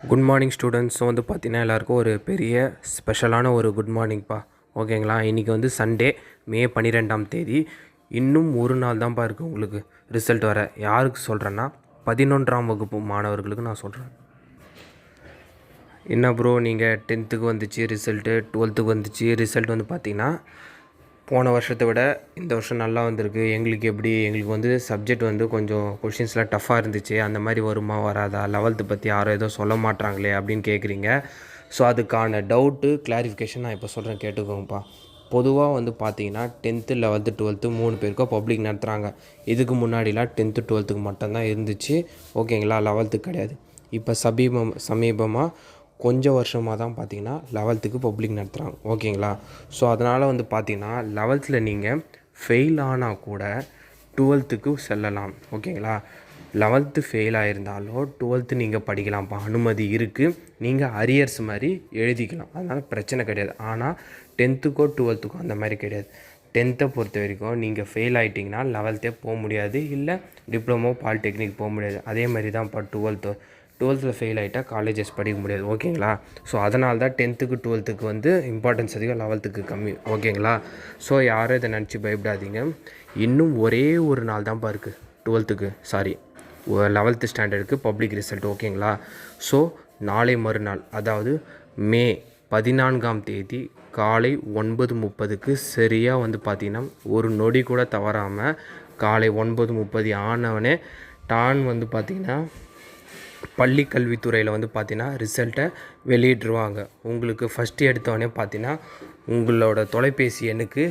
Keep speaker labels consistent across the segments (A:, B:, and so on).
A: Good morning students. வந்து பார்த்தீங்கன்னா எல்லாருக்கும் ஒரு பெரிய ஸ்பெஷலான ஒரு குட் மார்னிங்ப்பா. ஓகேங்களா? இன்றைக்கி வந்து சண்டே, மே 12ஆம் தேதி. இன்னும் ஒரு நாள் தான்ப்பா இருக்குது உங்களுக்கு ரிசல்ட் வர. யாருக்கு சொல்கிறேன்னா 11ஆம் வகுப்பு மாணவர்களுக்கு நான் சொல்கிறேன். என்ன ப்ரோ நீங்கள் 10த்துக்கு வந்துச்சு ரிசல்ட்டு, 12த்துக்கு வந்துச்சு ரிசல்ட் வந்து பார்த்தீங்கன்னா போன வருஷத்தை விட இந்த வருஷம் நல்லா வந்திருக்கு. எங்களுக்கு எங்களுக்கு வந்து சப்ஜெக்ட் வந்து கொஞ்சம் கொஷின்ஸ்லாம் டஃப்பாக இருந்துச்சு. அந்த மாதிரி வருமா வராதா, 11த்து பற்றி யாரும் எதுவும் சொல்ல மாட்டாங்களே அப்படின்னு கேட்குறீங்க. ஸோ அதுக்கான டவுட்டு கிளாரிஃபிகேஷன் நான் இப்போ சொல்கிறேன், கேட்டுக்கோங்கப்பா. பொதுவாக வந்து பார்த்தீங்கன்னா 10த்து 11த்து 12த்து 3 பேருக்கும் பப்ளிக் நடத்துகிறாங்க. இதுக்கு முன்னாடிலாம் 10த்து 12த்துக்கு மட்டும்தான் இருந்துச்சு. ஓகேங்களா? 11த்துக்கு கிடையாது. இப்போ சமீபமாக கொஞ்சம் வருஷமாக தான் பார்த்தீங்கன்னா 11த்துக்கு பப்ளிக் நடத்துகிறாங்க. ஓகேங்களா? ஸோ அதனால் வந்து பார்த்தீங்கன்னா 11த்தில் நீங்கள் ஃபெயில் ஆனால் கூட 12த்துக்கு செல்லலாம். ஓகேங்களா? 11த்து ஃபெயில் ஆகிருந்தாலும் 12த்து நீங்கள் படிக்கலாம்ப்பா, அனுமதி இருக்குது. நீங்கள் அரியர்ஸ் மாதிரி எழுதிக்கலாம், அதனால் பிரச்சனை கிடையாது. ஆனால் 10த்துக்கோ 12த்துக்கோ அந்த மாதிரி கிடையாது. 10த்தை பொறுத்த வரைக்கும் நீங்கள் ஃபெயில் ஆகிட்டிங்கன்னா 11த்தே போக முடியாது, இல்லை டிப்ளமோ பாலிடெக்னிக் போக முடியாது. அதே மாதிரி தான் இப்போ 12த்தில் ஃபெயில் ஆகிட்டால் காலேஜஸ் படிக்க முடியாது. ஓகேங்களா? ஸோ அதனால தான் 10த்துக்கு 12த்துக்கு வந்து இம்பார்ட்டன்ஸ் அதிகம், 11த்துக்கு கம்மி. ஓகேங்களா? ஸோ யாரும் இதை நினச்சி பயப்படாதீங்க. இன்னும் ஒரே ஒரு நாள் தான்ப்பா இருக்குது 11th ஸ்டாண்டர்டுக்கு பப்ளிக் ரிசல்ட். ஓகேங்களா? ஸோ நாளை மறுநாள், அதாவது மே 14ஆம் தேதி காலை 9:30க்கு சரியாக வந்து பார்த்திங்கன்னா ஒரு நொடி கூட தவறாமல் காலை 9:30 ஆனவனே டான் வந்து பார்த்திங்கன்னா பள்ளி கல்வித்துறையில் வந்து பார்த்திங்கன்னா ரிசல்ட்டை வெளியிட்ருவாங்க. உங்களுக்கு ஃபஸ்ட்டு எடுத்தோடனே பார்த்திங்கன்னா உங்களோட தொலைபேசி எண்ணுக்கு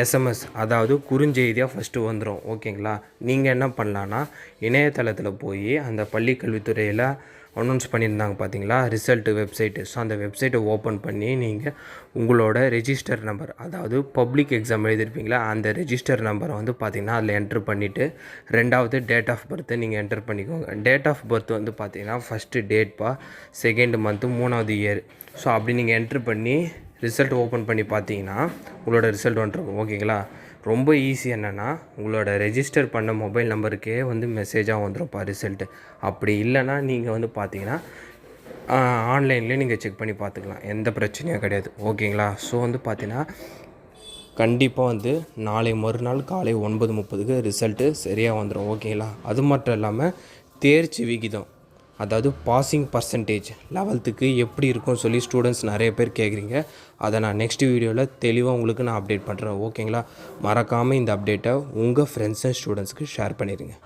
A: எஸ்எம்எஸ், அதாவது குறுஞ்செய்தியாக ஃபஸ்ட்டு வந்துடும். ஓகேங்களா? நீங்கள் என்ன பண்ணலான்னா இணையதளத்தில் போய் அந்த பள்ளி கல்வித்துறையில் அனௌன்ஸ் பண்ணியிருந்தாங்க பார்த்தீங்களா, ரிசல்ட்டு வெப்சைட்டு. ஸோ அந்த வெப்சைட்டை ஓப்பன் பண்ணி நீங்கள் உங்களோட ரெஜிஸ்டர் நம்பர், அதாவது பப்ளிக் எக்ஸாம் எழுதிருப்பீங்களா, அந்த ரெஜிஸ்டர் நம்பரை வந்து பார்த்திங்கன்னா அதில் என்ட்ரு பண்ணிவிட்டு 2வது டேட் ஆஃப் பர்த்தை நீங்கள் என்டர் பண்ணிக்கோங்க. டேட் ஆஃப் பர்த் வந்து பார்த்திங்கன்னா ஃபஸ்ட்டு டேட்ப்பா, 2nd மந்த்து, 3வது இயர். ஸோ அப்படி நீங்கள் என்ட்ரு பண்ணி ரிசல்ட் ஓப்பன் பண்ணி பார்த்தீங்கன்னா உங்களோட ரிசல்ட் வந்துருக்கும். ஓகேங்களா? ரொம்ப ஈஸி. என்னென்னா உங்களோட ரெஜிஸ்டர் பண்ண மொபைல் நம்பருக்கே வந்து மெசேஜாக வந்துடும்ப்பா ரிசல்ட்டு. அப்படி இல்லைன்னா நீங்கள் வந்து பார்த்தீங்கன்னா ஆன்லைன்லேயே நீங்கள் செக் பண்ணி பார்த்துக்கலாம், எந்த பிரச்சனையும் கிடையாது. ஓகேங்களா? ஸோ வந்து பார்த்தீங்கன்னா கண்டிப்பாக வந்து நாளை மறுநாள் காலை 9:30க்கு ரிசல்ட்டு சரியாக வந்துடும். ஓகேங்களா? அது மட்டும் இல்லாமல் தேர்ச்சி விகிதம், அதாவது பாசிங் பர்சன்டேஜ் 11த்துக்கு எப்படி இருக்கும்னு சொல்லி ஸ்டூடெண்ட்ஸ் நிறைய பேர் கேட்குறீங்க. அதை நான் நெக்ஸ்ட் வீடியோவில் தெளிவாக உங்களுக்கு நான் அப்டேட் பண்ணுறேன். ஓகேங்களா? மறக்காமல் இந்த அப்டேட்டை உங்கள் ஃப்ரெண்ட்ஸ் அண்ட் ஸ்டூடெண்ட்ஸ்க்கு ஷேர் பண்ணிடுங்க.